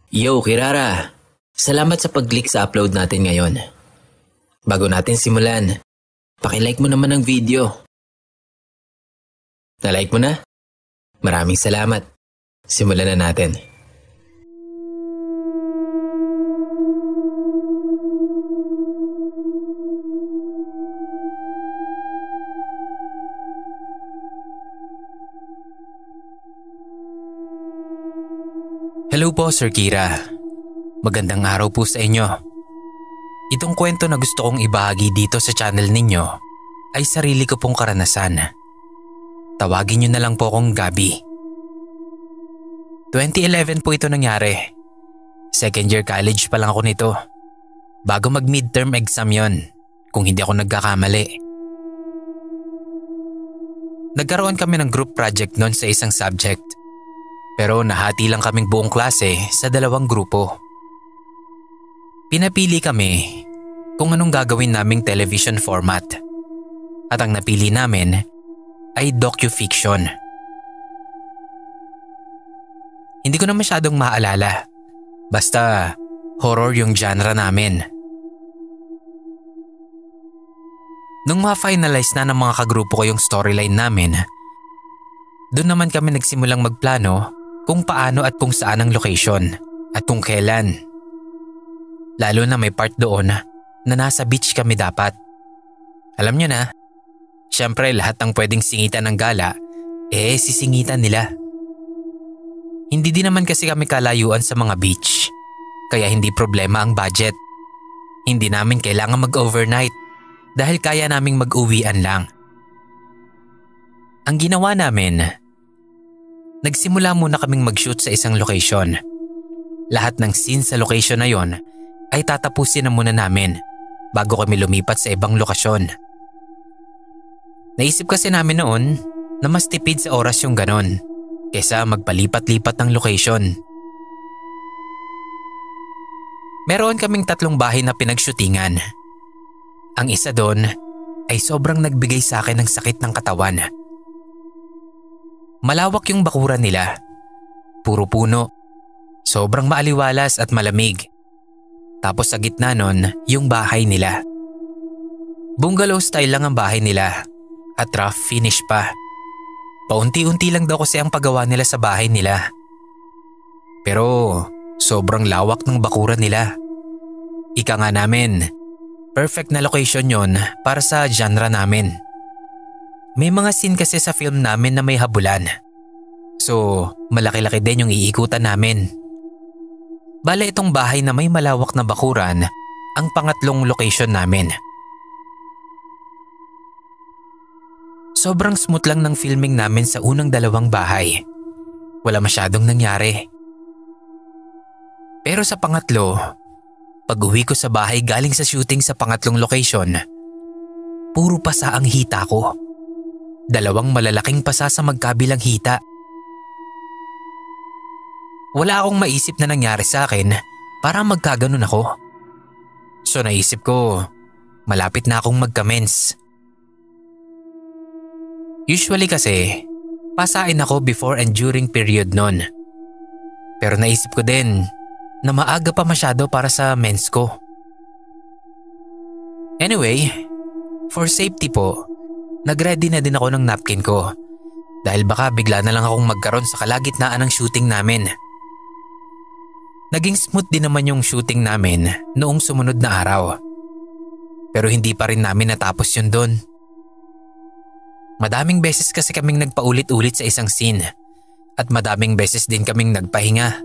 Yo, Kirara! Salamat sa pag-click sa upload natin ngayon. Bago natin simulan, paki-like mo naman ang video. Na-like mo na? Maraming salamat. Simulan na natin. Hello po, Sir Kira. Magandang araw po sa inyo. Itong kwento na gusto kong ibahagi dito sa channel ninyo ay sarili ko pong karanasan. Tawagin niyo na lang po akong Gabi. 2011 po ito nangyari. Second year college pa lang ako nito. Bago mag-midterm exam yon, kung hindi ako nagkakamali. Nagkaroon kami ng group project noon sa isang subject. Pero nahati lang kaming buong klase sa dalawang grupo. Pinapili kami kung anong gagawin naming television format. At ang napili namin ay docu-fiction. Hindi ko na masyadong maalala. Basta horror yung genre namin. Nung ma-finalize na ng mga kagrupo ko yung storyline namin, doon naman kami nagsimulang magplano kung paano at kung saan ang location at kung kailan. Lalo na may part doon na nasa beach kami dapat. Alam nyo na, syempre lahat ng pwedeng singitan ng gala, sisingitan nila. Hindi din naman kasi kami kalayuan sa mga beach, kaya hindi problema ang budget. Hindi namin kailangan mag-overnight dahil kaya naming mag-uwian lang. Ang ginawa namin, nagsimula muna kaming mag-shoot sa isang location. Lahat ng scene sa location na yon ay tatapusin na muna namin bago kami lumipat sa ibang lokasyon. Naisip kasi namin noon na mas tipid sa oras yung ganon kesa magpalipat-lipat ng location. Meron kaming 3 bahay na pinagshootingan. Ang isa doon ay sobrang nagbigay sa akin ng sakit ng katawan. Malawak yung bakuran nila. Puro puno. Sobrang maaliwalas at malamig. Tapos sa gitna nun, yung bahay nila. Bungalow style lang ang bahay nila. At rough finish pa. Paunti-unti lang daw kasi ang paggawa nila sa bahay nila. Pero sobrang lawak ng bakuran nila. Ika nga namin, perfect na location yon para sa genre namin. May mga scene kasi sa film namin na may habulan. So, malaki-laki din yung iikutan namin. Bale itong bahay na may malawak na bakuran ang pangatlong location namin. Sobrang smooth lang ng filming namin sa unang 2 bahay. Wala masyadong nangyari. Pero sa pangatlo, pag-uwi ko sa bahay galing sa shooting sa pangatlong location, puro pasa ang hita ko. 2 malalaking pasa sa magkabilang hita. Wala akong maisip na nangyari sa akin para magkaganon ako. So naisip ko, malapit na akong mag-commence. Usually kasi, pasain ako before and during period nun. Pero naisip ko din na maaga pa masyado para sa mens ko. Anyway, for safety po, nag-ready na din ako ng napkin ko dahil baka bigla na lang akong magkaroon sa kalagitnaan ng shooting namin. Naging smooth din naman yung shooting namin noong sumunod na araw. Pero hindi pa rin namin natapos yun doon. Madaming beses kasi kaming nagpaulit-ulit sa isang scene at madaming beses din kaming nagpahinga.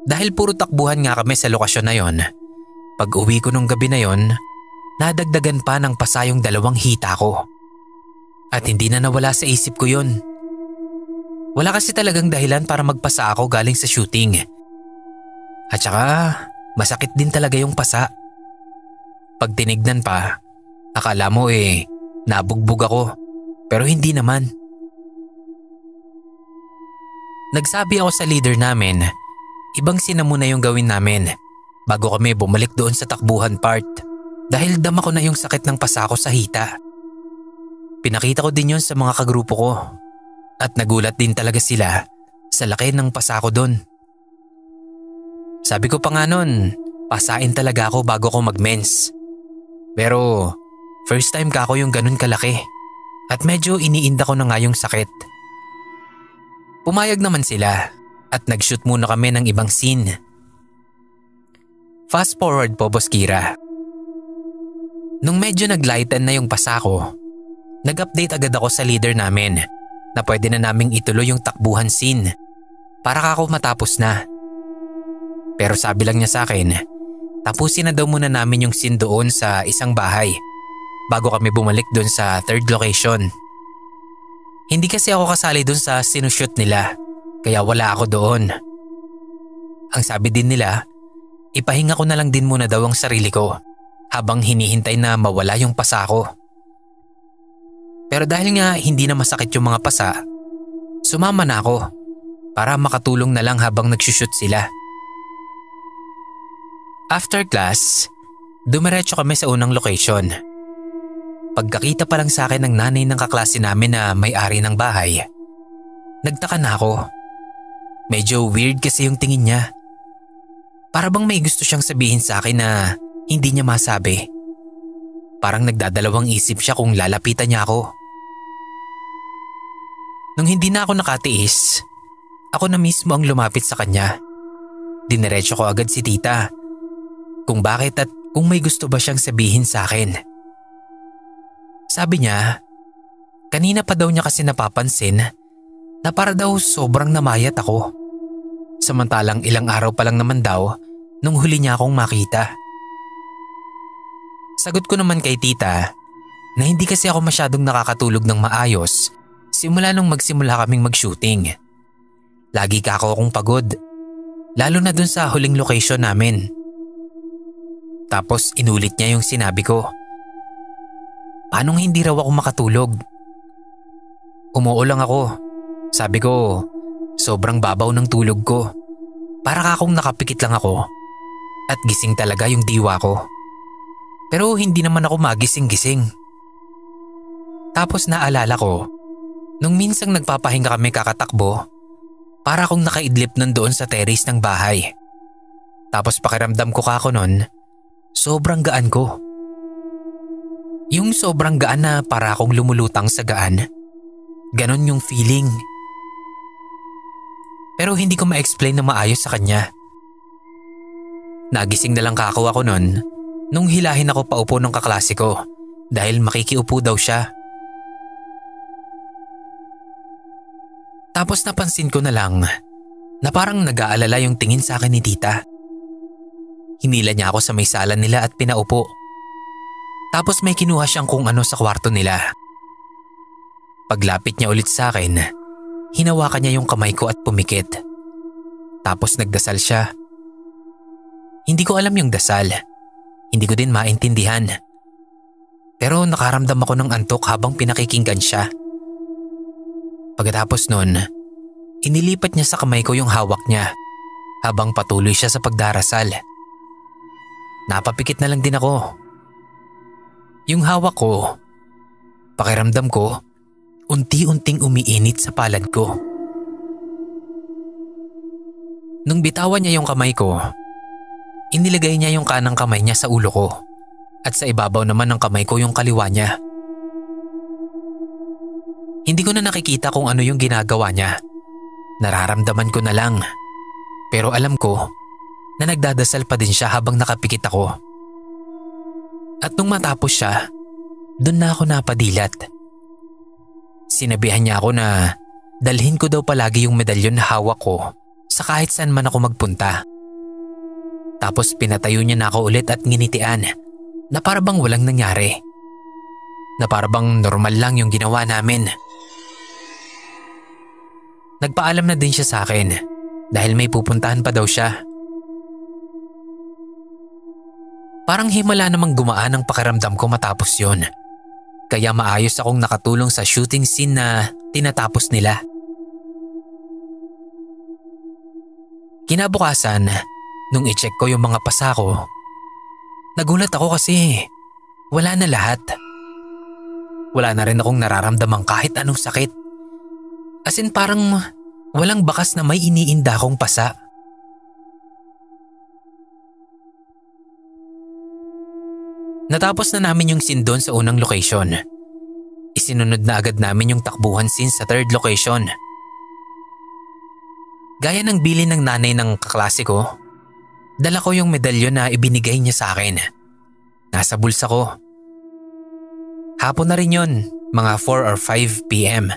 Dahil puro takbuhan nga kami sa lokasyon na yon, pag uwi ko nung gabi na yon, nadagdagan pa ng pasa yung 2 hita ko. At hindi na nawala sa isip ko yun. Wala kasi talagang dahilan para magpasa ako galing sa shooting. At saka, masakit din talaga yung pasa. Pag tinignan pa, akala mo nabugbog ako. Pero hindi naman. Nagsabi ako sa leader namin, ibang scene muna yung gawin namin bago kami bumalik doon sa takbuhan part. Dahil dama ko na yung sakit ng pasa ko sa hita. Pinakita ko din yun sa mga kagrupo ko. At nagulat din talaga sila sa laki ng pasa ko doon. Sabi ko pa nga nun, pasain talaga ako bago ko mag-mens. Pero first time ka ako yung ganun kalaki at medyo iniinda ko na nga yung sakit. Pumayag naman sila at nag-shoot muna kami ng ibang scene. Fast forward po, Boss Kira. Nung medyo naglighten na yung pasa ko, nag-update agad ako sa leader namin na pwede na naming ituloy yung takbuhan scene para kako matapos na. Pero sabi lang niya sa akin, tapusin na daw muna namin yung scene doon sa isang bahay bago kami bumalik doon sa third location. Hindi kasi ako kasali doon sa sinushoot nila kaya wala ako doon. Ang sabi din nila, ipahinga ko na lang din muna daw ang sarili ko habang hinihintay na mawala yung pasa ko. Pero dahil nga hindi na masakit yung mga pasa, sumama na ako para makatulong na lang habang nagsushoot sila. After class, dumiretso kami sa unang location. Pagkakita pa lang sa akin ng nanay ng kaklase namin na may-ari ng bahay, nagtaka na ako. Medyo weird kasi yung tingin niya. Para bang may gusto siyang sabihin sa akin na hindi niya masabi. Parang nagdadalawang isip siya kung lalapitan niya ako. Nung hindi na ako nakatiis, ako na mismo ang lumapit sa kanya. Dineretso ko agad si tita kung bakit at kung may gusto ba siyang sabihin sa akin. Sabi niya, kanina pa daw niya kasi napapansin na para daw sobrang namayat ako. Samantalang ilang araw pa lang naman daw nung huli niya akong makita. Sagot ko naman kay tita na hindi kasi ako masyadong nakakatulog ng maayos simula nung magsimula kaming mag-shooting. Lagi ka ako akong pagod, lalo na dun sa huling location namin. Tapos inulit niya yung sinabi ko. Paanong hindi raw ako makatulog? Umuo lang ako. Sabi ko, sobrang babaw ng tulog ko. Para akong nakapikit lang ako at gising talaga yung diwa ko. Pero hindi naman ako magising-gising. Tapos naalala ko, nung minsang nagpapahinga kami kakatakbo, para akong nakaidlip nandoon sa terrace ng bahay. Tapos pakiramdam ko kako nun, sobrang gaan ko. Yung sobrang gaan na para akong lumulutang sa gaan. Ganon yung feeling. Pero hindi ko ma-explain na maayos sa kanya. Nagising na lang kako ako nun nung hilahin ako paupo ng kaklase ko dahil makikiupo daw siya. Tapos napansin ko na lang na parang nag-aalala yung tingin sa akin ni tita. Hinila niya ako sa may sala nila at pinaupo. Tapos may kinuha siyang kung ano sa kwarto nila. Paglapit niya ulit sa akin, hinawakan niya yung kamay ko at pumikit. Tapos nagdasal siya. Hindi ko alam yung dasal. Hindi ko din maintindihan. Pero nakaramdam ako ng antok habang pinakikinggan siya. Pagkatapos nun, inilipat niya sa kamay ko yung hawak niya habang patuloy siya sa pagdarasal. Napapikit na lang din ako. Yung hawak ko, pakiramdam ko, unti-unting umiinit sa palad ko. Nung bitawan niya yung kamay ko, inilagay niya yung kanang kamay niya sa ulo ko at sa ibabaw naman ng kamay ko yung kaliwa niya. Hindi ko na nakikita kung ano yung ginagawa niya. Nararamdaman ko na lang. Pero alam ko na nagdadasal pa din siya habang nakapikit ako. At nung matapos siya, doon na ako napadilat. Sinabihan niya ako na dalhin ko daw palagi yung medalyon na hawak ko sa kahit saan man ako magpunta. Tapos pinatayo niya na ako ulit at nginitian na parabang walang nangyari. Na parabang normal lang yung ginawa namin. Nagpaalam na din siya sa akin dahil may pupuntahan pa daw siya. Parang himala namang gumaan ang pakiramdam ko matapos yun. Kaya maayos akong nakatulong sa shooting scene na tinatapos nila. Kinabukasan, nung i-check ko yung mga pasa ko, nagulat ako kasi wala na lahat. Wala na rin akong nararamdamang kahit anong sakit. As in parang Walang bakas na may iniinda kong pasa. Natapos na namin yung scene doon sa unang location. Isinunod na agad namin yung takbuhan scene sa third location. Gaya ng bilin ng nanay ng kaklase ko, dala ko yung medalyon na ibinigay niya sa akin. Nasa bulsa ko. Hapon na rin yun, mga 4 or 5 p.m.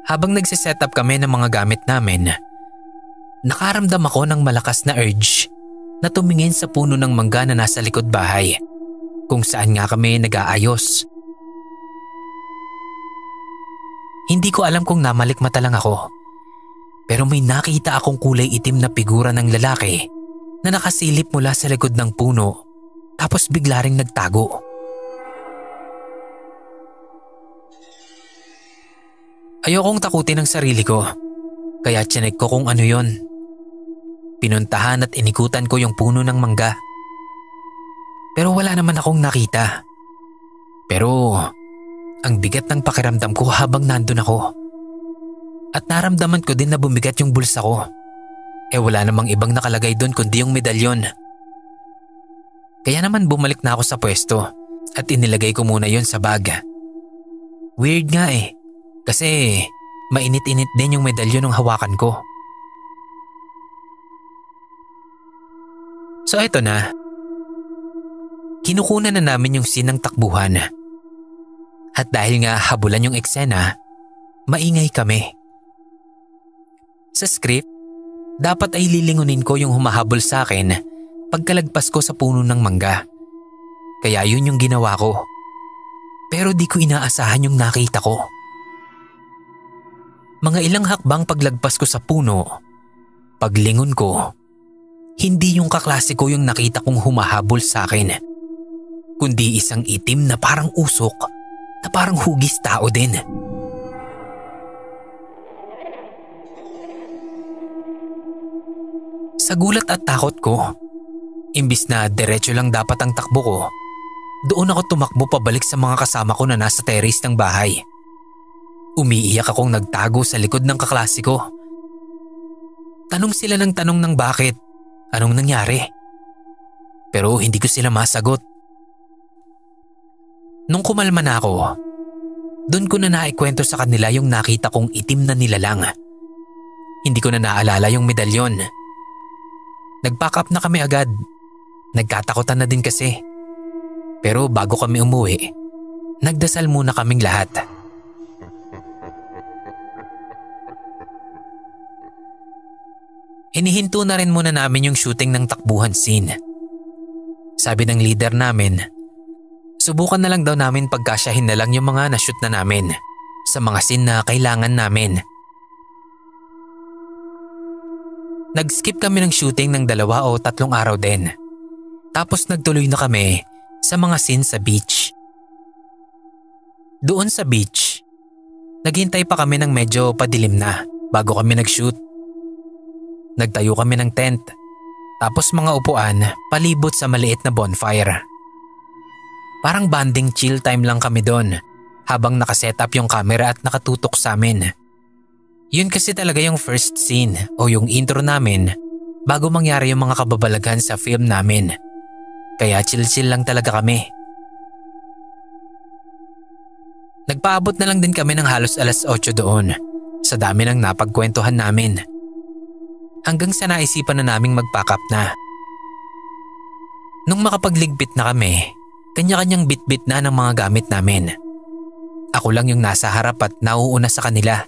Habang nagsiset up kami ng mga gamit namin, nakaramdam ako ng malakas na urge na tumingin sa puno ng mangga na nasa likod bahay, kung saan nga kami nag-aayos. Hindi ko alam kung namalikmata lang ako, pero may nakita akong kulay itim na figura ng lalaki na nakasilip mula sa likod ng puno tapos bigla ring nagtago. Ayokong takutin ang sarili ko, kaya tiyanek ko kung ano yon. Pinuntahan at inikutan ko yung puno ng mangga. Pero wala naman akong nakita. Pero ang bigat ng pakiramdam ko habang nandun ako. At naramdaman ko din na bumigat yung bulsa ko. Wala namang ibang nakalagay doon kundi yung medalyon. Kaya naman bumalik na ako sa pwesto at inilagay ko muna yon sa bag. Weird nga kasi mainit-init din yung medalyon ng hawakan ko. So eto na. Kinukunan na namin yung scene ng takbuhan. At dahil nga habulan yung eksena, maingay kami. Sa script, dapat ay lilingunin ko yung humahabol sa akin pagkalagpas ko sa puno ng mangga. Kaya yun yung ginawa ko. Pero di ko inaasahan yung nakita ko. Mga ilang hakbang paglagpas ko sa puno, paglingon ko, hindi yung kaklase ko yung nakita kong humahabol sa akin, kundi isang itim na parang usok na parang hugis tao din. Sa gulat at takot ko, imbis na diretso lang dapat ang takbo ko, doon ako tumakbo pabalik sa mga kasama ko na nasa terrace ng bahay. Umiiyak akong nagtago sa likod ng kaklase ko. Tanong sila ng tanong ng bakit, anong nangyari. Pero hindi ko sila masagot. Nung kumalma na ako, doon ko na naikwento sa kanila yung nakita kong itim na nilalang. Hindi ko na naalala yung medalyon. Nag-pack up na kami agad. Nagkatakutan na din kasi. Pero bago kami umuwi, nagdasal muna kaming lahat. Hinihinto na rin muna namin yung shooting ng takbuhan scene. Sabi ng leader namin, subukan na lang daw namin pagkasyahin na lang yung mga na-shoot na namin sa mga scene na kailangan namin. Nag-skip kami ng shooting ng 2 o 3 araw din. Tapos nagtuloy na kami sa mga scene sa beach. Doon sa beach, naghintay pa kami ng medyo padilim na bago kami nag-shoot. Nagtayo kami ng tent, tapos mga upuan palibot sa maliit na bonfire. Parang banding chill time lang kami doon habang nakaset up yung camera at nakatutok sa amin. Yun kasi talaga yung first scene o yung intro namin bago mangyari yung mga kababalaghan sa film namin. Kaya chill-chill lang talaga kami. Nagpaabot na lang din kami ng halos 8:00 doon sa dami ng napagkwentuhan namin. Hanggang sa naisipan na naming mag-pack up na. Nung makapagligpit na kami, kanya-kanyang bit-bit na ng mga gamit namin. Ako lang yung nasa harap at nauuna sa kanila.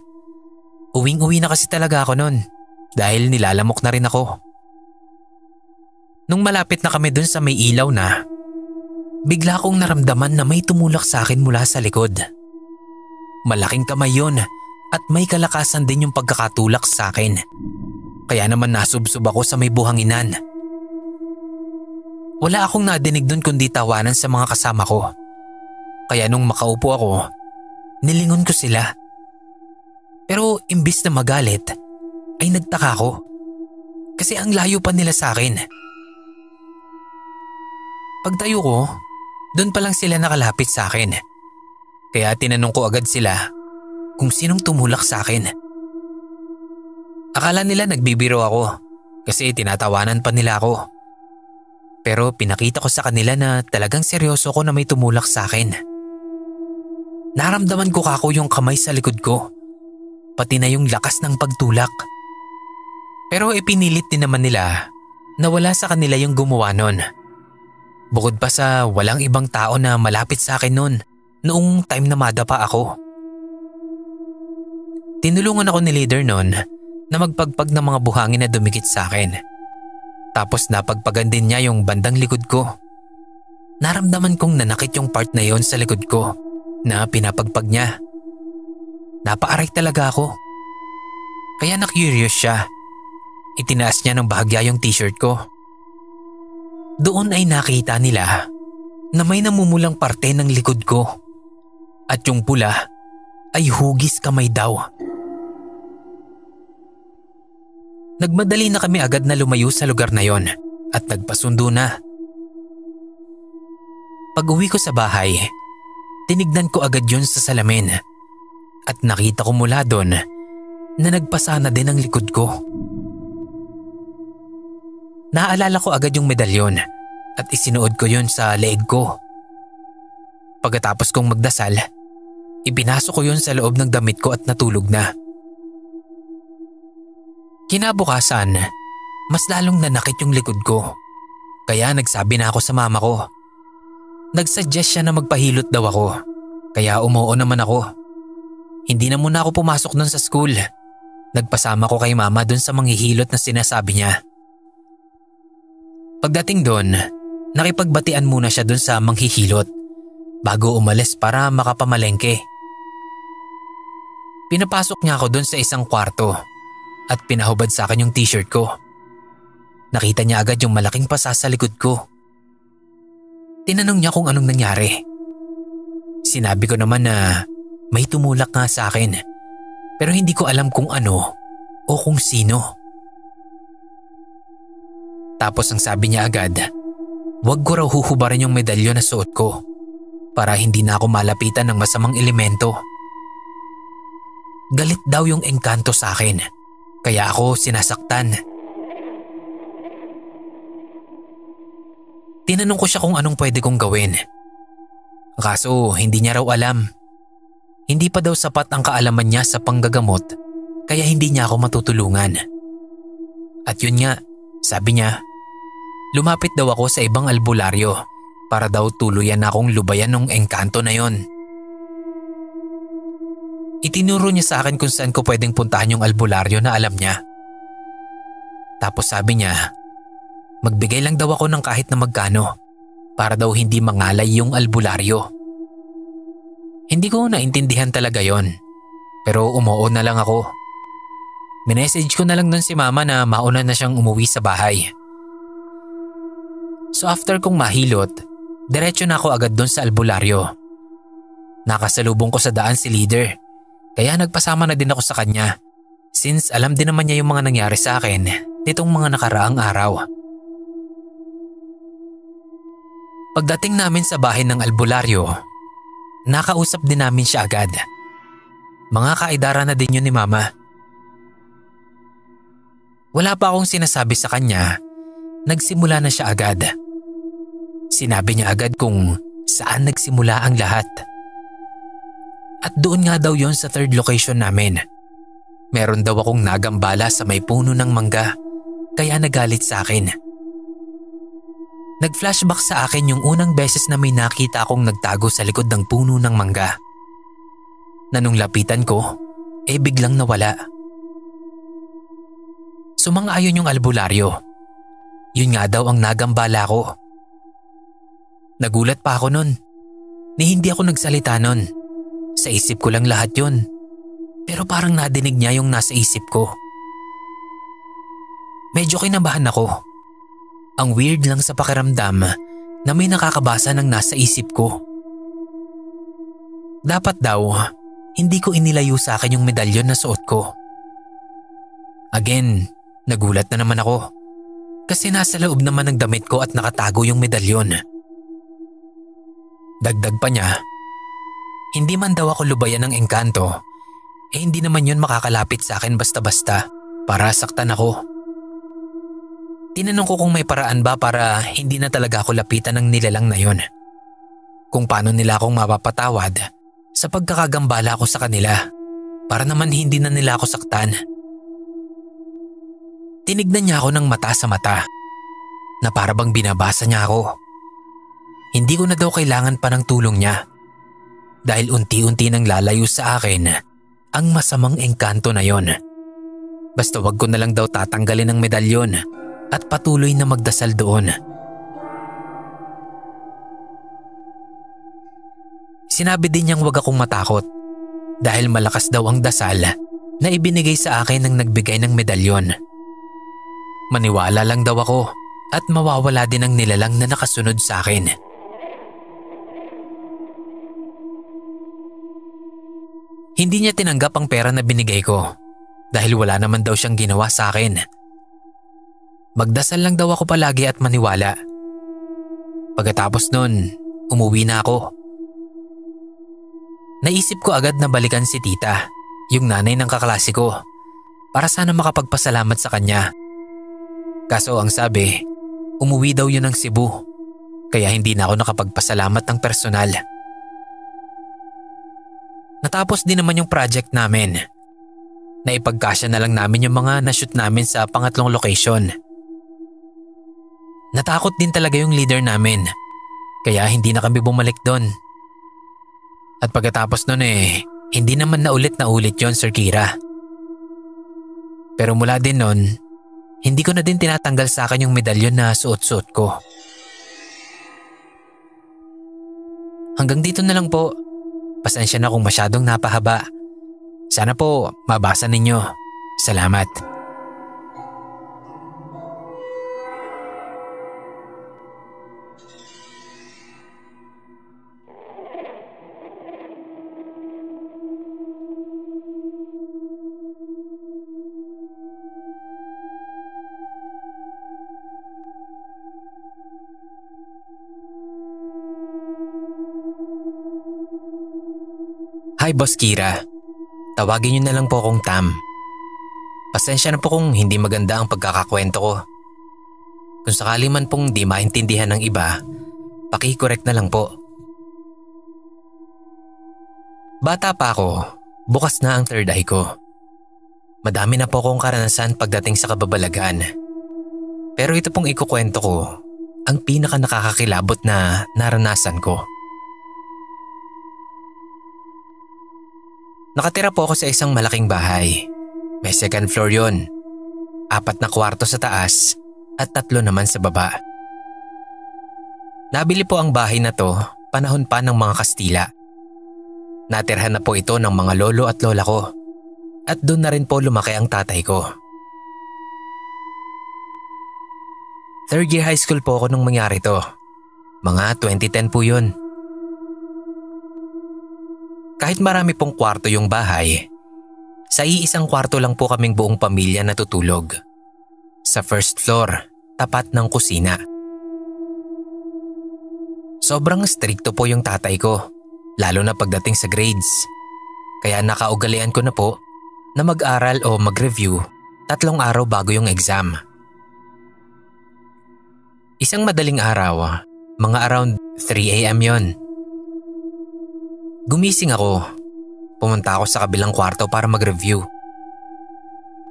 Uwing-uwi na kasi talaga ako nun dahil nilalamok na rin ako. Nung malapit na kami dun sa may ilaw na, bigla kong naramdaman na may tumulak sa akin mula sa likod. Malaking kamay yun at may kalakasan din yung pagkakatulak sa akin. Kaya naman nasubsob ako sa may buhanginan. Wala akong nadinig dun kundi tawanan sa mga kasama ko. Kaya nung makaupo ako, nilingon ko sila. Pero imbis na magalit, ay nagtaka ko. Kasi ang layo pa nila sa akin. Pagtayo ko, doon pa lang sila nakalapit sa akin. Kaya tinanong ko agad sila kung sinong tumulak sa akin Akala nila nagbibiro ako kasi tinatawanan pa nila ako. Pero pinakita ko sa kanila na talagang seryoso ko na may tumulak sa akin. Naramdaman ko kako yung kamay sa likod ko, pati na yung lakas ng pagtulak. Pero ipinilit din naman nila na wala sa kanila yung gumawa nun. Bukod pa sa walang ibang tao na malapit sa akin nun noong time na madapa ako. Tinulungan ako ni leader nun na magpagpag ng mga buhangin na dumikit sa akin. Tapos napagpagan din niya yung bandang likod ko. Naramdaman kong nanakit yung part na yon sa likod ko na pinapagpag niya. Napaaray talaga ako. Kaya na-curious siya. Itinaas niya ng bahagya yung t-shirt ko. Doon ay nakita nila na may namumulang parte ng likod ko. At yung pula ay hugis kamay daw. Nagmadali na kami agad na lumayo sa lugar na yon at nagpasundo na. Pag-uwi ko sa bahay, tinignan ko agad yun sa salamin at nakita ko mula doon na nagpasana din ang likod ko. Naaalala ko agad yung medalyon at isinuod ko yun sa leeg ko. Pagkatapos kong magdasal, ipinasok ko yun sa loob ng damit ko at natulog na. Kinabukasan, mas lalong nanakit yung likod ko. Kaya nagsabi na ako sa mama ko. Nagsuggest siya na magpahilot daw ako. Kaya umuo naman ako. Hindi na muna ako pumasok nun sa school. Nagpasama ko kay mama dun sa manghihilot na sinasabi niya. Pagdating dun, nakipagbatian muna siya dun sa manghihilot bago umalis para makapamalengke. Pinapasok niya ako dun sa isang kwarto at pinahubad sa akin yung t-shirt ko. Nakita niya agad yung malaking pasa sa likod ko. Tinanong niya kung anong nangyari. Sinabi ko naman na may tumulak nga sa akin pero hindi ko alam kung ano o kung sino. Tapos ang sabi niya agad, wag ko raw huhubarin yung medalyon na suot ko para hindi na ako malapitan ng masamang elemento. Galit daw yung engkanto sa akin. Kaya ako sinasaktan. Tinanong ko siya kung anong pwede kong gawin. Kaso hindi niya raw alam. Hindi pa daw sapat ang kaalaman niya sa panggagamot kaya hindi niya ako matutulungan. At yun nga, sabi niya, lumapit daw ako sa ibang albularyo para daw tuluyan na akong lubayan ng engkanto na yon. Itinuro niya sa akin kung saan ko pwedeng puntahan yung albularyo na alam niya. Tapos sabi niya, magbigay lang daw ako ng kahit na magkano para daw hindi mangalay yung albularyo. Hindi ko naintindihan talaga yon, pero umuo na lang ako. Minessage ko na lang nun si mama na mauna na siyang umuwi sa bahay. So after kong mahilot, diretso na ako agad dun sa albularyo. Nakasalubong ko sa daan si leader. Kaya nagpasama na din ako sa kanya since alam din naman niya yung mga nangyari sa akin nitong mga nakaraang araw. Pagdating namin sa bahay ng albularyo, nakausap din namin siya agad. Mga kaidara na din yun ni mama. Wala pa akong sinasabi sa kanya, nagsimula na siya agad. Sinabi niya agad kung saan nagsimula ang lahat. At doon nga daw yon sa third location namin. Meron daw akong nagambala sa may puno ng mangga, kaya nagalit sa akin. Nag-flashback sa akin yung unang beses na may nakita akong nagtago sa likod ng puno ng mangga. Na nung lapitan ko, biglang nawala. Sumang-ayon yung albularyo. Yun nga daw ang nagambala ko. Nagulat pa ako nun. Hindi ako nagsalita nun. Sa isip ko lang lahat yun. Pero parang nadinig niya yung nasa isip ko. Medyo kinabahan ako. Ang weird lang sa pakiramdam na may nakakabasa ng nasa isip ko. Dapat daw, hindi ko inilayo sa akin yung medalyon na suot ko. Again, nagulat na naman ako. Kasi nasa loob naman ng damit ko at nakatago yung medalyon. Dagdag pa niya, hindi man daw ako lubayan ng engkanto, hindi naman yun makakalapit sa akin basta-basta para saktan ako. Tinanong ko kung may paraan ba para hindi na talaga ako lapitan ng nilalang na yon. Kung paano nila akong mapapatawad sa pagkakagambala ko sa kanila para naman hindi na nila ako saktan. Tinignan niya ako ng mata sa mata na para bang binabasa niya ako. Hindi ko na daw kailangan pa ng tulong niya dahil unti-unti nang lalayo sa akin ang masamang engkanto na yon. Basta wag ko na lang daw tatanggalin ang medalyon at patuloy na magdasal doon. Sinabi din niyang wag akong matakot dahil malakas daw ang dasal na ibinigay sa akin ng nagbigay ng medalyon. Maniwala lang daw ako at mawawala din ang nilalang na nakasunod sa akin. Hindi niya tinanggap ang pera na binigay ko dahil wala naman daw siyang ginawa sa akin. Magdasal lang daw ako palagi at maniwala. Pagkatapos nun, umuwi na ako. Naisip ko agad na balikan si tita, yung nanay ng kaklase ko, para sana makapagpasalamat sa kanya. Kaso ang sabi, umuwi daw yun ng Cebu, kaya hindi na ako nakapagpasalamat ng personal. Natapos din naman yung project namin. Naipagkasya na lang namin yung mga nashoot namin sa pangatlong location. Natakot din talaga yung leader namin, kaya hindi na kami bumalik doon. At pagkatapos nun hindi naman na ulit yon, Sir Kira. Pero mula din nun, hindi ko na din tinatanggal sa akin yung medalyon na suot-suot ko. Hanggang dito na lang po. Pasensya na kung masyadong napahaba. Sana po mabasa ninyo. Salamat. Hi Boss Kira, tawagin niyo na lang po akong Tam. Pasensya na po kung hindi maganda ang pagkakakwento ko. Kung sakali man pong di maintindihan ng iba, paki-correct na lang po. Bata pa ako, bukas na ang third eye ko. Madami na po akong karanasan pagdating sa kababalagan. Pero ito pong ikukwento ko, ang pinaka nakakakilabot na naranasan ko. Nakatira po ako sa isang malaking bahay. May second floor yon. 4 na kwarto sa taas at 3 naman sa baba. Nabili po ang bahay na to panahon pa ng mga Kastila. Natirhan na po ito ng mga lolo at lola ko. At doon na rin po lumaki ang tatay ko. Third year high school po ako nung mangyari to. Mga 2010 po yun. Kahit marami pong kwarto yung bahay, sa iisang kwarto lang po kaming buong pamilya natutulog. Sa first floor, tapat ng kusina. Sobrang strikto po yung tatay ko, lalo na pagdating sa grades. Kaya nakaugalian ko na po na mag-aral o mag-review 3 araw bago yung exam. Isang madaling araw, mga around 3 AM yon. Gumising ako. Pumunta ako sa kabilang kwarto para mag-review.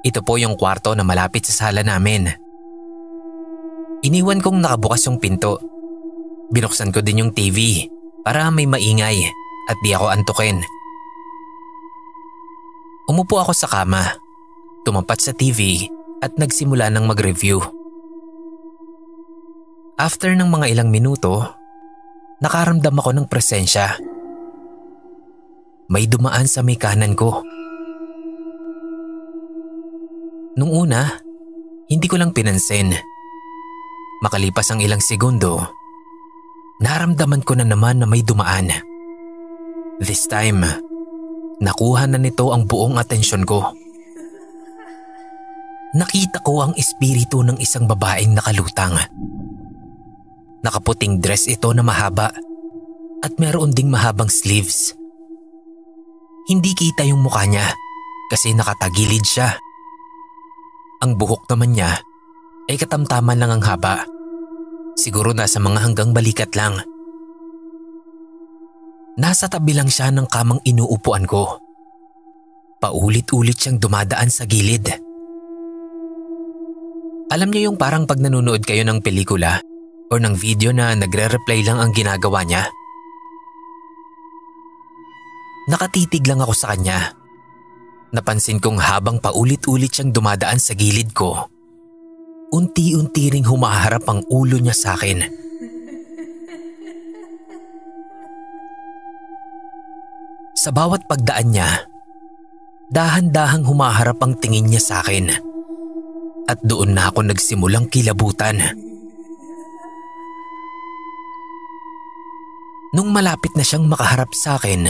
Ito po yung kwarto na malapit sa sala namin. Iniwan kong nakabukas yung pinto. Binuksan ko din yung TV para may maingay at di ako antukin. Umupo ako sa kama, tumapat sa TV at nagsimula ng mag-review. After ng mga ilang minuto, nakaramdam ako ng presensya. May dumaan sa may kanan ko. Nung una, hindi ko lang pinansin. Makalipas ang ilang segundo, naramdaman ko na naman na may dumaan. This time, nakuha na nito ang buong atensyon ko. Nakita ko ang espiritu ng isang babaeng nakalutang. Nakaputing dress ito na mahaba at meron ding mahabang sleeves. Hindi kita yung mukha niya kasi nakatagilid siya. Ang buhok naman niya ay katamtaman lang ang haba. Siguro nasa mga hanggang balikat lang. Nasa tabi lang siya ng kamang inuupuan ko. Paulit-ulit siyang dumadaan sa gilid. Alam niyo yung parang pag nanonood kayo ng pelikula o ng video na nagre-replay lang ang ginagawa niya? Nakatitig lang ako sa kanya. Napansin kong habang paulit-ulit siyang dumadaan sa gilid ko, unti-unti ring humaharap ang ulo niya sa akin. Sa bawat pagdaan niya, dahan-dahang humaharap ang tingin niya sa akin at doon na ako nagsimulang kilabutan. Nung malapit na siyang makaharap sa akin,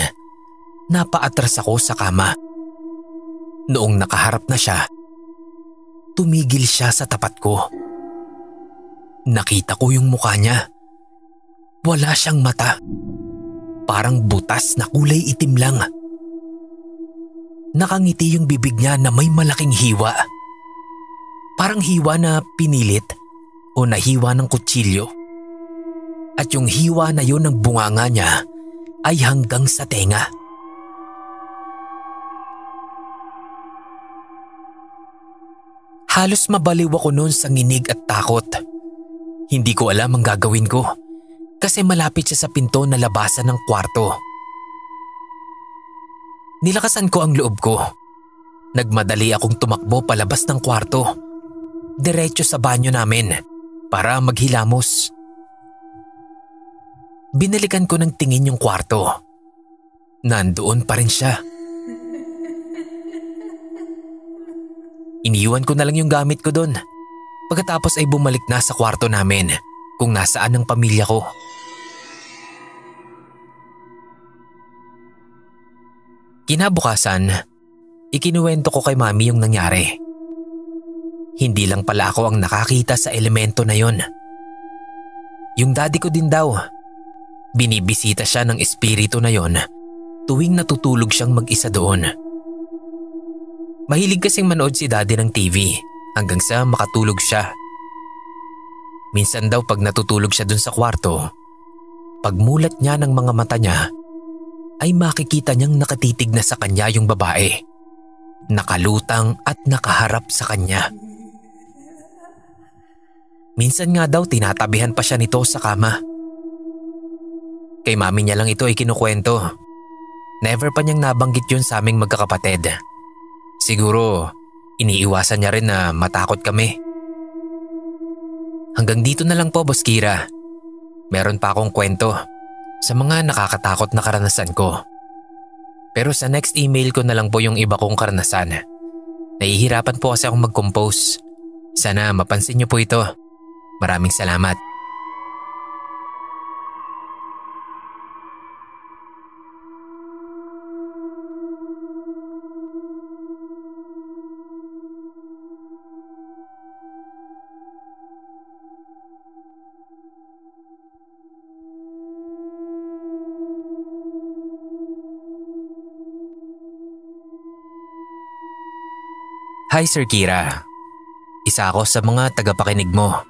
napaatras ako sa kama. Noong nakaharap na siya, tumigil siya sa tapat ko. Nakita ko yung mukha niya. Wala siyang mata. Parang butas na kulay itim lang. Nakangiti yung bibig niya na may malaking hiwa. Parang hiwa na pinilit o nahiwa ng kutsilyo. At yung hiwa na yun ng bunganga niya ay hanggang sa tenga. Halos mabaliw ako noon sa nginig at takot. Hindi ko alam ang gagawin ko kasi malapit siya sa pinto na labasan ng kwarto. Nilakasan ko ang loob ko. Nagmadali akong tumakbo palabas ng kwarto. Diretso sa banyo namin para maghilamos. Binalikan ko ng tingin yung kwarto. Nandoon pa rin siya. Iniwan ko na lang yung gamit ko doon. Pagkatapos ay bumalik na sa kwarto namin kung nasaan ang pamilya ko. Kinabukasan, ikinuwento ko kay mami yung nangyari. Hindi lang pala ako ang nakakita sa elemento na yon. Yung daddy ko din daw. Binibisita siya ng espiritu na yon tuwing natutulog siyang mag-isa doon. Mahilig kasing manood si daddy ng TV hanggang sa makatulog siya. Minsan daw pag natutulog siya dun sa kwarto, pagmulat niya ng mga mata niya, ay makikita niyang nakatitig na sa kanya yung babae. Nakalutang at nakaharap sa kanya. Minsan nga daw tinatabihan pa siya nito sa kama. Kay mami niya lang ito ay kinukwento. Never pa niyang nabanggit yun sa aming magkakapatid. Siguro, iniiwasan niya rin na matakot kami. Hanggang dito na lang po, Boss Kira. Meron pa akong kwento sa mga nakakatakot na karanasan ko. Pero sa next email ko na lang po yung iba kong karanasan. Nahihirapan po kasi akong mag-compose. Sana mapansin niyo po ito. Maraming salamat. Hi Sir Kira. Isa ako sa mga tagapakinig mo.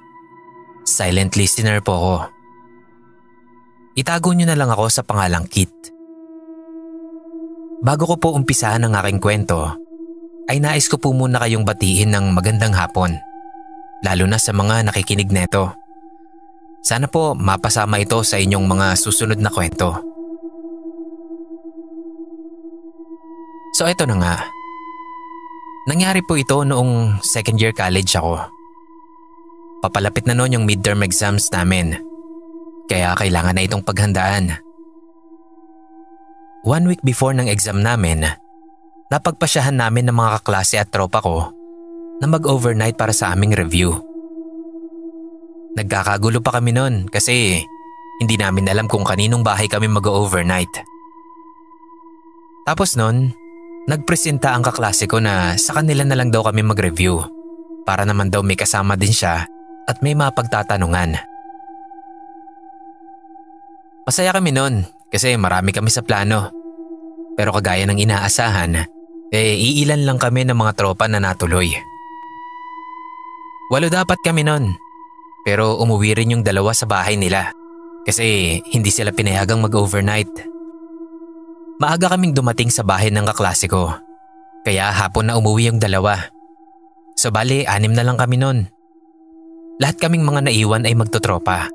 Silent listener po ako. Itago niyo na lang ako sa pangalang Kit. Bago ko po umpisahan ang aking kwento, ay nais ko po muna kayong batiin ng magandang hapon. Lalo na sa mga nakikinig neto. Sana po mapasama ito sa inyong mga susunod na kwento. So eto na nga. Nangyari po ito noong second year college ako. Papalapit na noon yung midterm exams namin. Kaya kailangan na itong paghandaan. 1 week before ng exam namin, napagpasyahan namin ng mga kaklase at tropa ko na mag-overnight para sa aming review. Nagkakagulo pa kami noon kasi hindi namin alam kung kaninong bahay kami mag-overnight. Tapos noon, nagpresenta ang kaklase ko na sa kanila na lang daw kami mag-review para naman daw may kasama din siya at may mapagtatanungan. Masaya kami noon kasi marami kami sa plano. Pero kagaya ng inaasahan, iilan lang kami ng mga tropa na natuloy. 8 dapat kami nun. Pero umuwi rin yung 2 sa bahay nila kasi hindi sila pinayagang mag-overnight. Maaga kaming dumating sa bahay ng kaklase ko kaya hapon na umuwi yung 2. So bali 6 na lang kami nun. Lahat kaming mga naiwan ay magtotropa.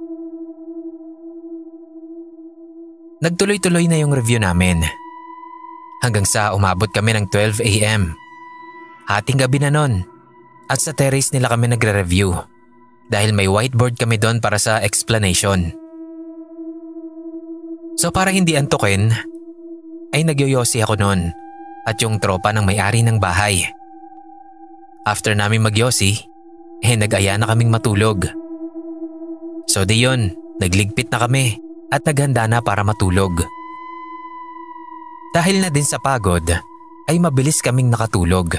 Nagtuloy-tuloy na yung review namin. Hanggang sa umabot kami ng 12 a.m. Hating gabi na nun at sa terrace nila kami nagre-review dahil may whiteboard kami doon para sa explanation. So para hindi antukin ay nagyoyosi ako noon at yung tropa ng may-ari ng bahay. After namin magyosi, nag-aya na kaming matulog. So di yun, nagligpit na kami at naghanda na para matulog. Dahil na din sa pagod, ay mabilis kaming nakatulog.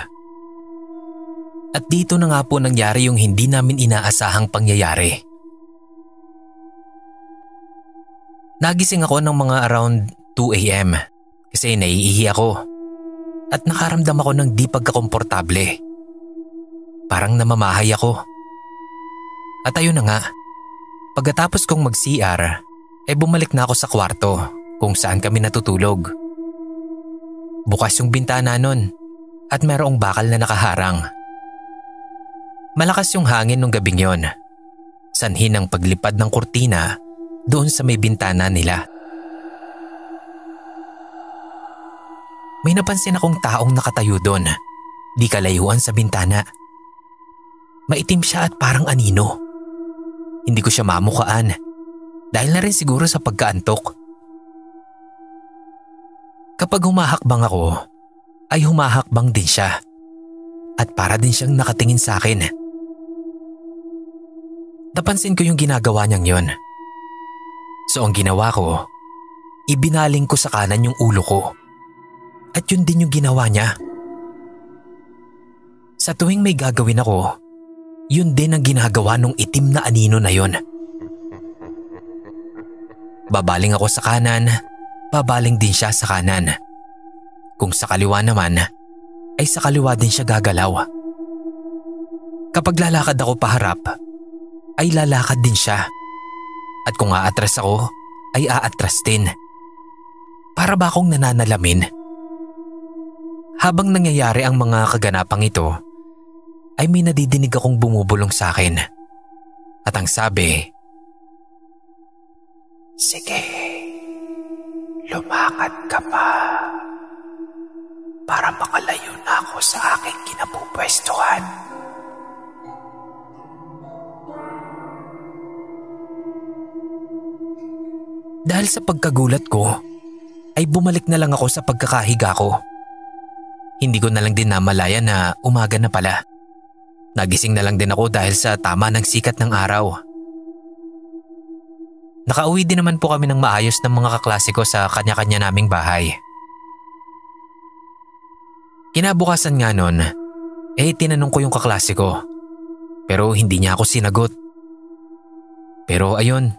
At dito na nga po nangyari yung hindi namin inaasahang pangyayari. Nagising ako ng mga around 2 a.m. kasi naiihi ako at nakaramdam ako ng di pagkakomportable. Parang namamahay ako. At ayun na nga, pagkatapos kong mag-CR, bumalik na ako sa kwarto kung saan kami natutulog. Bukas yung bintana nun at merong bakal na nakaharang. Malakas yung hangin nung gabing yon. Sanhi ng paglipad ng kurtina doon sa may bintana nila. May napansin akong taong nakatayo doon, di kalayuan sa bintana. Maitim siya at parang anino. Hindi ko siya mamukaan dahil na rin siguro sa pagkaantok. Kapag humahakbang ako, ay humahakbang din siya at para din siyang nakatingin sa akin. Napansin ko yung ginagawa niyang yon. So ang ginawa ko, ibinaling ko sa kanan yung ulo ko at yun din yung ginawa niya. Sa tuwing may gagawin ako, yun din ang ginagawa nung itim na anino na yon. Babaling ako sa kanan, babaling din siya sa kanan. Kung sa kaliwa naman, ay sa kaliwa din siya gagalaw. Kapag lalakad ako paharap, ay lalakad din siya. At kung aatras ako, ay aatras din. Para ba akong nananalamin? Habang nangyayari ang mga kaganapang ito, ay may nadidinig akong bumubulong sa akin. At ang sabi, "Sige, lumakad ka pa para makalayo na ako sa aking kinapupwestuhan." Dahil sa pagkagulat ko, ay bumalik na lang ako sa pagkakahiga ko. Hindi ko na lang din namalaya na umaga na pala. Nagising na lang din ako dahil sa tama ng sikat ng araw. Nakauwi din naman po kami ng maayos ng mga kaklase ko sa kanya-kanya naming bahay. Kinabukasan nga nun, tinanong ko yung kaklase ko. Pero hindi niya ako sinagot. Pero ayun,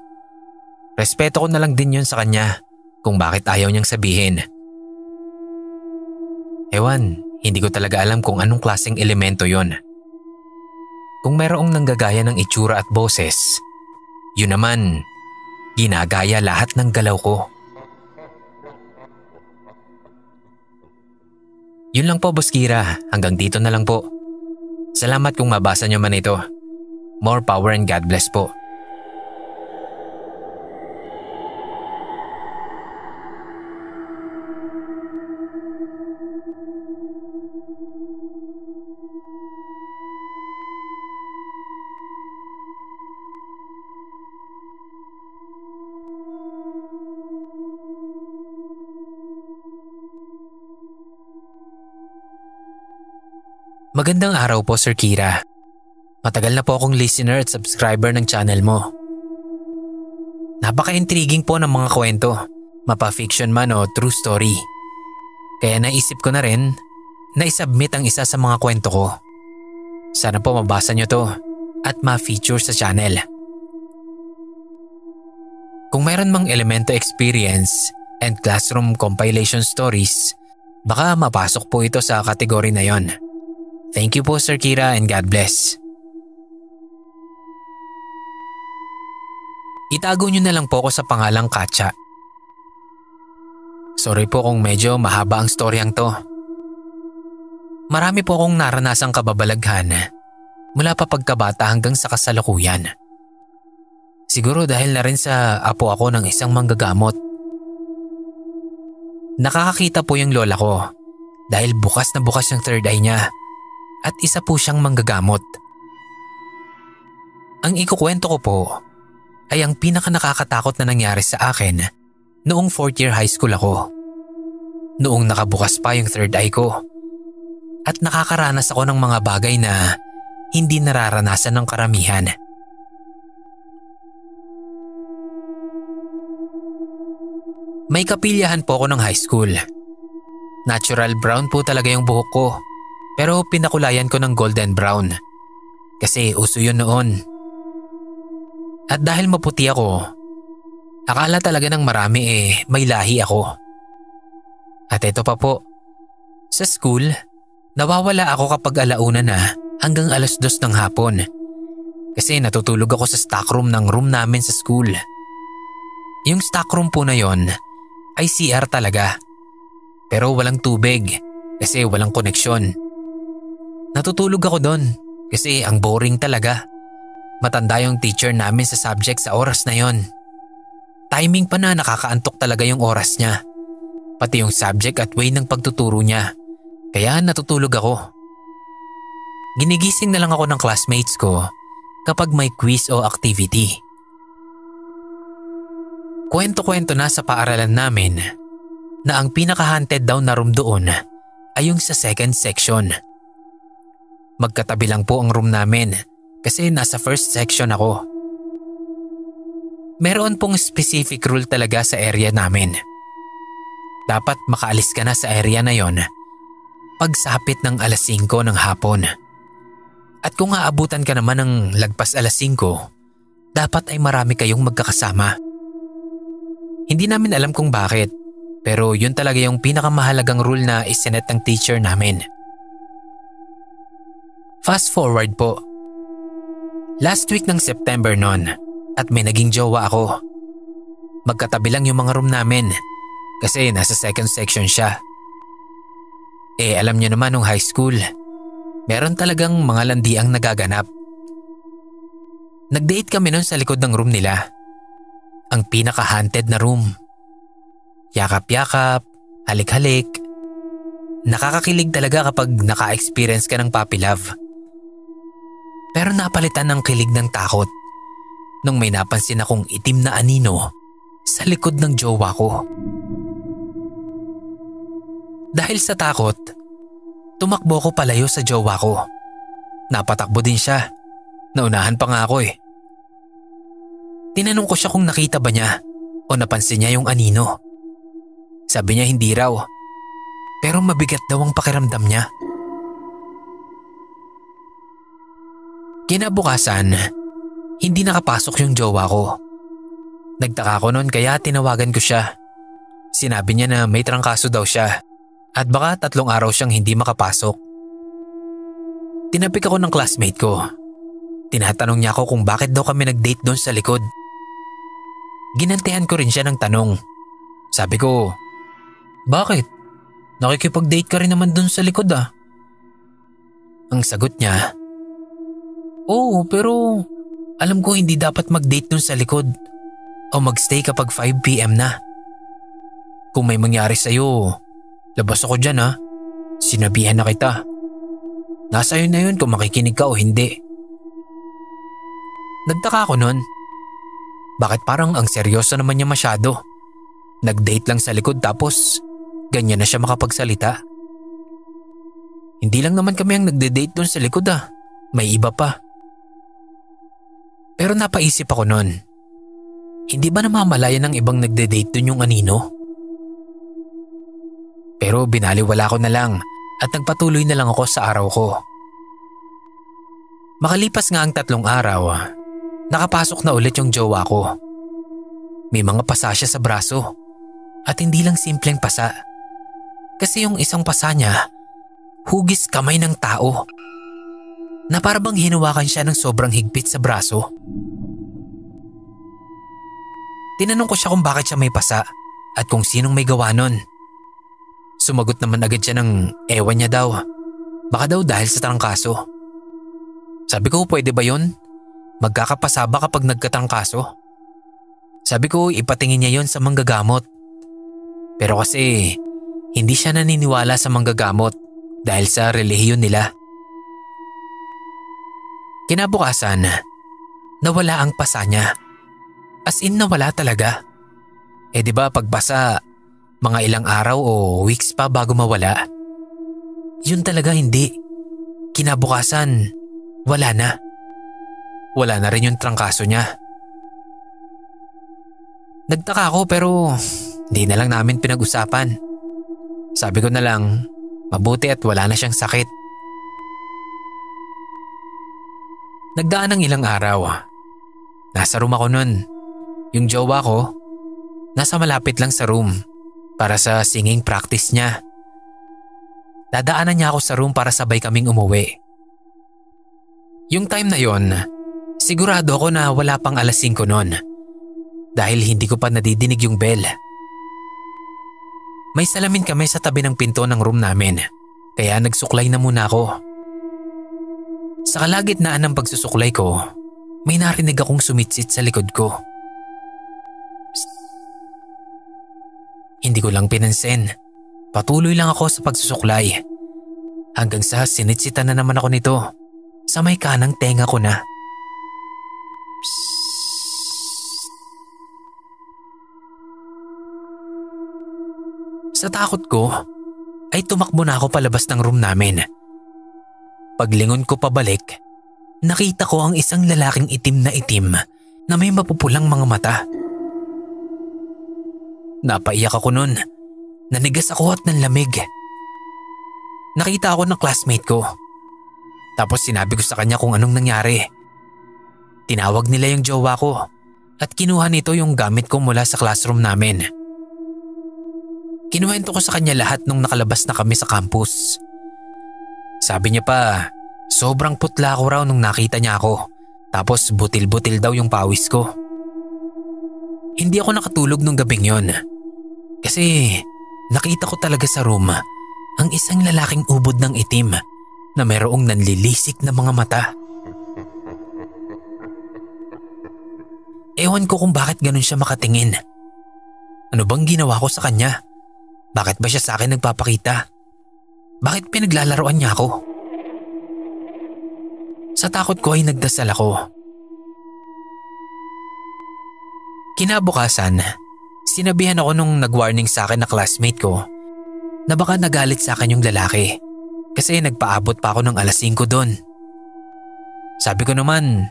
respeto ko na lang din yun sa kanya kung bakit ayaw niyang sabihin. Ewan, hindi ko talaga alam kung anong klaseng elemento yon. Kung mayroong nanggagaya ng itsura at boses, yun naman, ginagaya lahat ng galaw ko. Yun lang po, Boss Kira. Hanggang dito na lang po. Salamat kung mabasa nyo man ito. More power and God bless po. Magandang araw po, Sir Kira. Matagal na po akong listener at subscriber ng channel mo. Napaka-intriguing po ng mga kwento, mapa-fiction man o true story. Kaya naisip ko na rin na isubmit ang isa sa mga kwento ko. Sana po mabasa nyo to at ma-feature sa channel. Kung mayroon mang elemento experience and classroom compilation stories, baka mapasok po ito sa kategory na yon. Thank you po, Sir Kira, and God bless. Itago niyo na lang po ako sa pangalang Katya. Sorry po kung medyo mahaba ang storyang to. Marami po akong naranasang kababalaghan mula pa pagkabata hanggang sa kasalukuyan. Siguro dahil na rin sa apo ako ng isang manggagamot. Nakakakita po yung lola ko dahil bukas na bukas yung third eye niya at isa po siyang manggagamot. Ang ikukwento ko po ay ang pinaka nakakatakot na nangyari sa akin noong 4th year high school ako. Noong nakabukas pa yung third eye ko at nakakaranas ako ng mga bagay na hindi nararanasan ng karamihan. May kapilyahan po ako ng high school. Natural brown po talaga yung buhok ko pero pinakulayan ko ng golden brown kasi uso yun noon. At dahil maputi ako, akala talaga ng marami may lahi ako. At ito pa po, sa school, nawawala ako kapag alauna na hanggang 2:00 ng hapon kasi natutulog ako sa stockroom ng room namin sa school. Yung stockroom po na yon ay CR talaga pero walang tubig kasi walang koneksyon. Natutulog ako doon kasi ang boring talaga. Matanda yung teacher namin sa subject sa oras na yon. Timing pa na nakakaantok talaga yung oras niya. Pati yung subject at way ng pagtuturo niya. Kaya natutulog ako. Ginigising na lang ako ng classmates ko kapag may quiz o activity. Kwento-kwento na sa paaralan namin na ang pinaka-haunted daw na room doon ay yung sa second section. Magkatabi lang po ang room namin kasi nasa first section ako. Meron pong specific rule talaga sa area namin. Dapat makaalis ka na sa area na yon pagsapit ng 5:00 ng hapon. At kung aabutan ka naman ng lagpas 5:00, dapat ay marami kayong magkakasama. Hindi namin alam kung bakit, pero yun talaga yung pinakamahalagang rule na isinet ng teacher namin. Fast forward po. Last week ng September noon at may naging jowa ako. Magkatabi lang yung mga room namin kasi nasa second section siya. Alam niyo naman nung high school, meron talagang mga landiang nagaganap. Nag-date kami noon sa likod ng room nila. Ang pinaka-haunted na room. Yakap-yakap, halik-halik. Nakakakilig talaga kapag naka-experience ka ng puppy love. Pero napalitan ng kilig ng takot nung may napansin akong itim na anino sa likod ng jowa ko. Dahil sa takot, tumakbo ko palayo sa jowa ko. Napatakbo din siya. Naunahan pa nga ako Tinanong ko siya kung nakita ba niya o napansin niya yung anino. Sabi niya hindi raw, pero mabigat daw ang pakiramdam niya. Kinabukasan, hindi nakapasok yung jowa ko. Nagtaka ko noon kaya tinawagan ko siya. Sinabi niya na may trangkaso daw siya at baka 3 araw siyang hindi makapasok. Tinapik ako ng classmate ko. Tinatanong niya ako kung bakit daw kami nag-date doon sa likod. Ginantihan ko rin siya ng tanong. Sabi ko, "Bakit? Nakikipag-date ka rin naman doon sa likod ah." Ang sagot niya, "Oo, pero alam ko hindi dapat mag-date doon sa likod o magstay kapag 5 PM na. Kung may mangyari sa'yo, labas ako dyan ha. Sinabihan na kita. Nasa iyo na yun kung makikinig ka o hindi." Nagtaka ako nun. Bakit parang ang seryoso naman niya masyado? Nag-date lang sa likod tapos ganyan na siya makapagsalita. Hindi lang naman kami ang nagde-date doon sa likod ah. May iba pa. Pero napaisip ako nun. Hindi ba namamalayan ng ibang nagde-date doon yung anino? Pero binaliwala ko na lang at nagpatuloy na lang ako sa araw ko. Makalipas nga ang 3 araw, nakapasok na ulit yung jowa ko. May mga pasa siya sa braso at hindi lang simpleng pasa. Kasi yung isang pasa niya, hugis kamay ng tao. Na parang hinuwakan siya ng sobrang higpit sa braso. Tinanong ko siya kung bakit siya may pasa at kung sinong may gawa nun. Sumagot naman agad siya ng ewan niya daw. Baka daw dahil sa trangkaso. Sabi ko, pwede ba yun? Magkakapasa ba kapag nagkatrangkaso? Sabi ko, ipatingin niya yon sa manggagamot. Pero kasi hindi siya naniniwala sa manggagamot dahil sa relihiyon nila. Kinabukasan, nawala ang pasa niya. As in nawala talaga. Eh di ba pagpasa, mga ilang araw o weeks pa bago mawala? Yun talaga hindi. Kinabukasan, wala na. Wala na rin yung trangkaso niya. Nagtaka ako pero hindi na lang namin pinag-usapan. Sabi ko na lang, mabuti at wala na siyang sakit. Nagdaan ng ilang araw. Nasa room ako nun. Yung jowa ko, nasa malapit lang sa room para sa singing practice niya. Dadaanan niya ako sa room para sabay kaming umuwi. Yung time na yon, sigurado ako na wala pang 5:00 nun dahil hindi ko pa nadidinig yung bell. May salamin kami sa tabi ng pinto ng room namin kaya nagsuklay na muna ako. Sa kalagitnaan ng pagsusuklay ko, may narinig akong sumitsit sa likod ko. Hindi ko lang pinansin. Patuloy lang ako sa pagsusuklay. Hanggang sa sinitsitan na naman ako nito. Sa may kanang tenga ko na. Sa takot ko, ay tumakbo na ako palabas ng room namin. Paglingon ko pabalik, nakita ko ang isang lalaking itim na may mapupulang mga mata. Napaiyak ako nun. Nanigas ako at nanlamig. Nakita ako ng classmate ko. Tapos sinabi ko sa kanya kung anong nangyari. Tinawag nila yung jowa ko at kinuha nito yung gamit ko mula sa classroom namin. Kinuwento ko sa kanya lahat nung nakalabas na kami sa campus. Sabi niya pa, sobrang putla ko raw nung nakita niya ako. Tapos butil-butil daw yung pawis ko. Hindi ako nakatulog nung gabing yon. Kasi nakita ko talaga sa room ang isang lalaking ubod ng itim na mayroong nanlilisik na mga mata. Ewan ko kung bakit ganun siya makatingin. Ano bang ginawa ko sa kanya? Bakit ba siya sa akin nagpapakita? Bakit pinaglalaroan niya ako? Sa takot ko ay nagdasal ako. Kinabukasan, sinabihan ako nung nag-warning sa akin na classmate ko na baka nagalit sa akin yung lalaki kasi nagpaabot pa ako ng 5:00 doon. Sabi ko naman,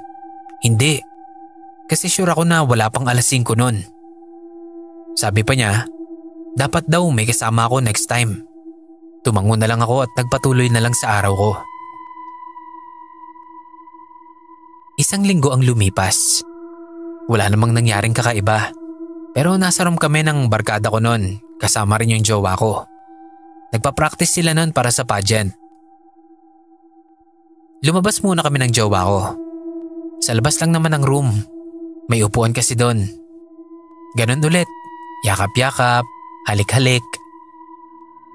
hindi. Kasi sure ako na wala pang 5:00 noon. Sabi pa niya, dapat daw may kasama ako next time. Tumango na lang ako at nagpatuloy na lang sa araw ko. 1 linggo ang lumipas. Wala namang nangyaring kakaiba. Pero nasa room kami ng barkada ko noon, kasama rin yung jowa ko. Nagpa-practice sila noon para sa pageant. Lumabas muna kami ng jowa ko. Sa labas lang naman ng room. May upuan kasi doon. Ganon ulit. Yakap-yakap, halik-halik.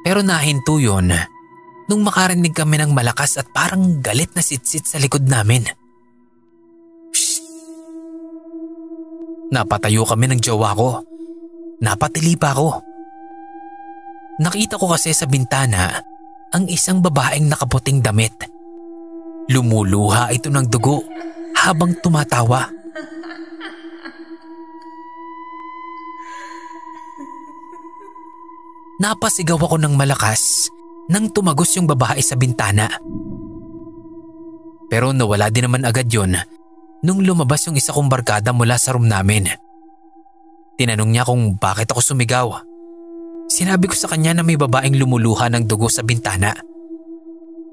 Pero nahinto yun nung makarinig kami ng malakas at parang galit na sitsit sa likod namin. Shhh! Napatayo kami ng jowa ko. Napatili pa ako. Nakita ko kasi sa bintana ang isang babaeng nakaputing damit. Lumuluha ito ng dugo habang tumatawa. Napasigaw ako ng malakas nang tumagos yung babae sa bintana. Pero nawala din naman agad yun nung lumabas yung isa kong barkada mula sa room namin. Tinanong niya kung bakit ako sumigaw. Sinabi ko sa kanya na may babaeng lumuluha ng dugo sa bintana.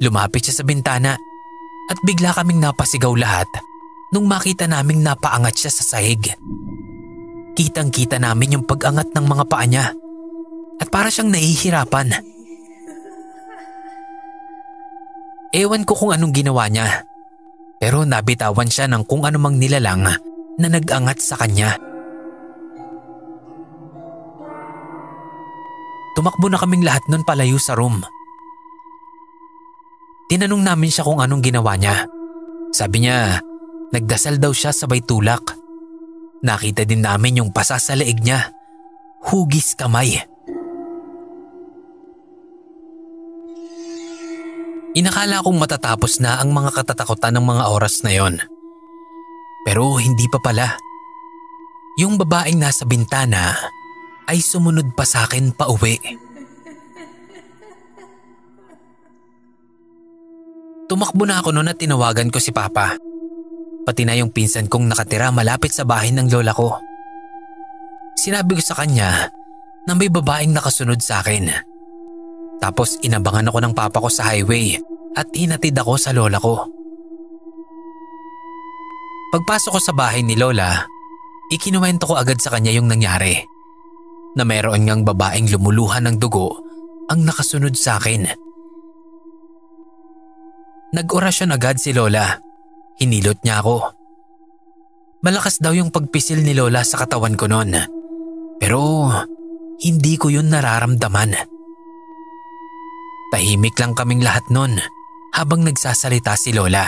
Lumapit siya sa bintana at bigla kaming napasigaw lahat nung makita naming napaangat siya sa sahig. Kitang-kita namin yung pag-angat ng mga paa niya at para siyang nahihirapan. Ewan ko kung anong ginawa niya, pero nabitawan siya ng kung anumang nilalang na nag-angat sa kanya. tumakbo na kaming lahat nun palayo sa room. Tinanong namin siya kung anong ginawa niya. Sabi niya, nagdasal daw siya sabay tulak. Nakita din namin yung pasa sa leeg niya. Hugis kamay. Inakala kong matatapos na ang mga katatakutan ng mga oras na yon. Pero hindi pa pala. Yung babaeng nasa bintana ay sumunod pa sa akin pauwi. Tumakbo na ako noon at tinawagan ko si Papa. Pati na yung pinsan kong nakatira malapit sa bahay ng lola ko. Sinabi ko sa kanya na may babaeng nakasunod sa akin. Tapos inabangan ako ng papa ko sa highway at hinatid ako sa lola ko. Pagpasok ko sa bahay ni lola, ikinuwento ko agad sa kanya yung nangyari. Na mayroon ngang babaeng lumuluhan ng dugo ang nakasunod sa akin. Nag-orasyon agad si lola. Hinilot niya ako. Malakas daw yung pagpisil ni lola sa katawan ko noon. Pero hindi ko yun nararamdaman. Tahimik lang kaming lahat nun habang nagsasalita si lola.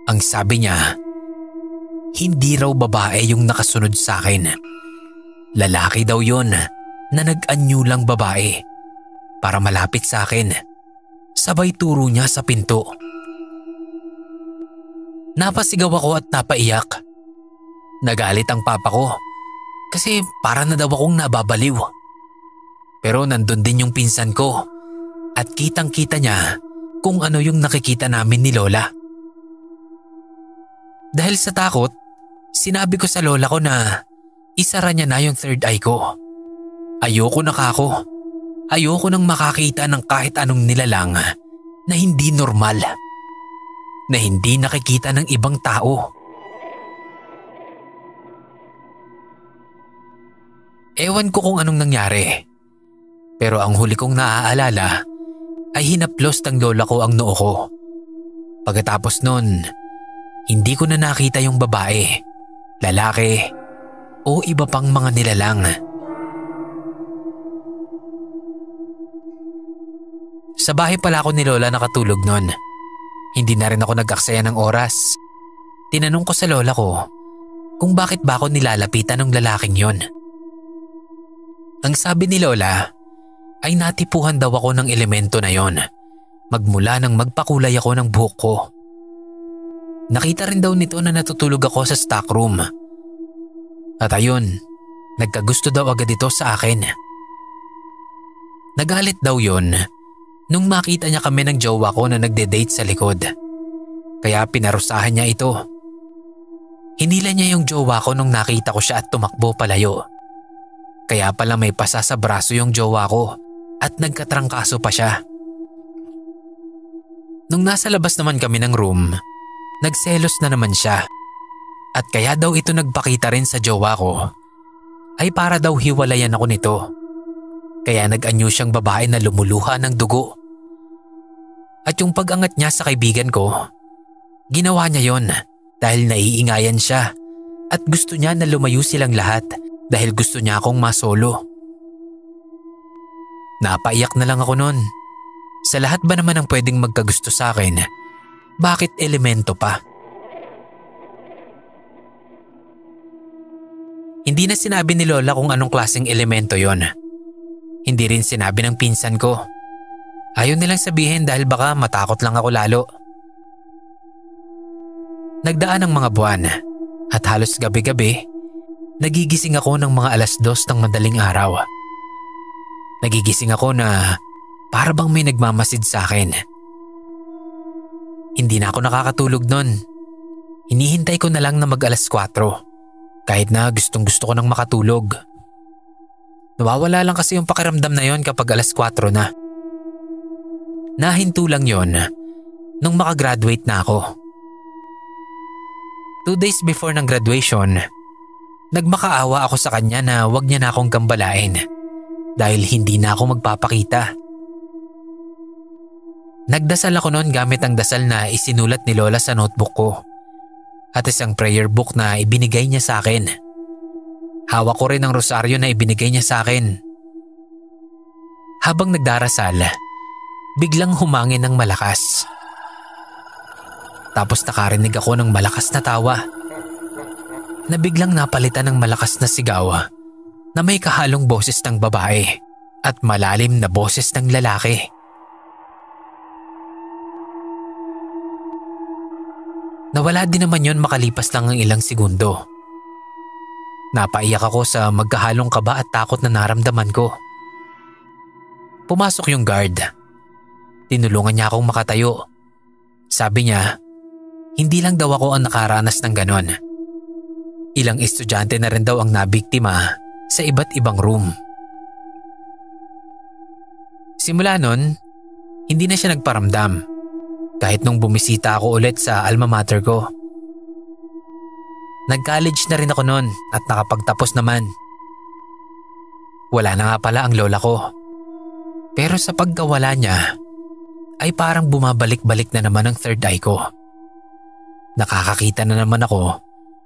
Ang sabi niya, hindi raw babae yung nakasunod sa akin. Lalaki daw yun na nag-anyo lang babae para malapit sa akin. Sabay turo niya sa pinto. Napasigaw ako at napaiyak. Nagalit ang papa ko kasi para na daw akong nababaliw. Pero nandun din yung pinsan ko. At kitang-kita niya kung ano yung nakikita namin ni lola. Dahil sa takot, sinabi ko sa lola ko na isara niya na yung third eye ko. Ayoko na kako. Ayoko nang makakita ng kahit anong nilalang na hindi normal. Na hindi nakikita ng ibang tao. Ewan ko kung anong nangyari. Pero ang huli kong naaalala ay hinaplos ng lola ko ang noo ko. Pagkatapos nun, hindi ko na nakita yung babae, lalaki, o iba pang mga nilalang. Sa bahay pala ako ni lola nakatulog nun. Hindi na rin ako nag-aksaya ng oras. Tinanong ko sa lola ko kung bakit ba ako nilalapitan ng lalaking yon. Ang sabi ni lola, ay natipuhan daw ako ng elemento na yon magmula nang magpakulay ako ng buhok ko. Nakita rin daw nito na natutulog ako sa stock room. At ayun, nagkagusto daw agad ito sa akin. Nagalit daw yon nung makita niya kami ng jowa ko na nagde-date sa likod. Kaya pinarusahan niya ito. Hinila niya yung jowa ko nung nakita ko siya at tumakbo palayo. Kaya pala may pasa sa braso yung jowa ko. At nagkatrangkaso pa siya. Nung nasa labas naman kami ng room, nagselos na naman siya. At kaya daw ito nagpakita rin sa jowa ko, ay para daw hiwalayan ako nito. Kaya nag-anyo siyang babae na lumuluha ng dugo. At yung pag-angat niya sa kaibigan ko, ginawa niya yon dahil naiingayan siya at gusto niya na lumayo silang lahat dahil gusto niya akong masolo. Napaiyak na lang ako nun. Sa lahat ba naman ang pwedeng magkagusto sa akin? Bakit elemento pa? Hindi na sinabi ni lola kung anong klaseng elemento yon. Hindi rin sinabi ng pinsan ko. Ayaw nilang sabihin dahil baka matakot lang ako lalo. Nagdaan ang mga buwan at halos gabi-gabi, nagigising ako ng mga 2:00 ng madaling araw. Nagigising ako na para bang may nagmamasid sa akin. Hindi na ako nakakatulog nun. Hinihintay ko na lang na mag-4:00 kahit na gustong-gusto ko nang makatulog. Nawawala lang kasi yung pakiramdam na yon kapag 4:00 na. Nahinto lang yon nung makagraduate na ako. 2 days before ng graduation, nagmakaawa ako sa kanya na wag niya na akong gambalain dahil hindi na ako magpapakita. Nagdasal ako noon gamit ang dasal na isinulat ni Lola sa notebook ko at isang prayer book na ibinigay niya sa akin. Hawak ko rin ang rosaryo na ibinigay niya sa akin. Habang nagdarasal, biglang humangin ng malakas. Tapos nakarinig ako ng malakas na tawa na biglang napalitan ng malakas na sigaw na may kahalong boses ng babae at malalim na boses ng lalaki. Nawala din naman yon makalipas lang ang ilang segundo. Napaiyak ako sa magkahalong kaba at takot na naramdaman ko. Pumasok yung guard. Tinulungan niya akong makatayo. Sabi niya, hindi lang daw ako ang nakaranas ng ganon. Ilang estudyante na rin daw ang nabiktima sa iba't ibang room. Simula nun, hindi na siya nagparamdam kahit nung bumisita ako ulit sa alma mater ko. Nag-college na rin ako noon at nakapagtapos naman. Wala na nga pala ang lola ko. Pero sa pagkawala niya, ay parang bumabalik-balik na naman ang third eye ko. Nakakakita na naman ako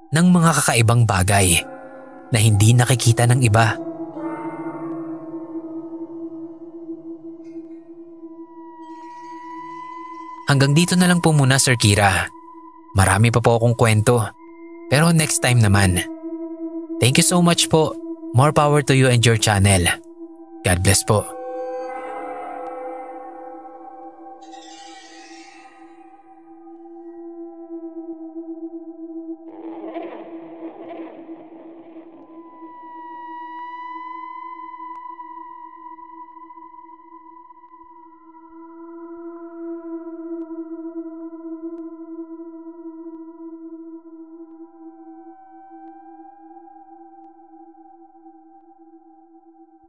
ng mga kakaibang bagay na hindi nakikita ng iba. Hanggang dito na lang po muna, Sir Kira. Marami pa po akong kwento. Pero next time naman. Thank you so much po. More power to you and your channel. God bless po.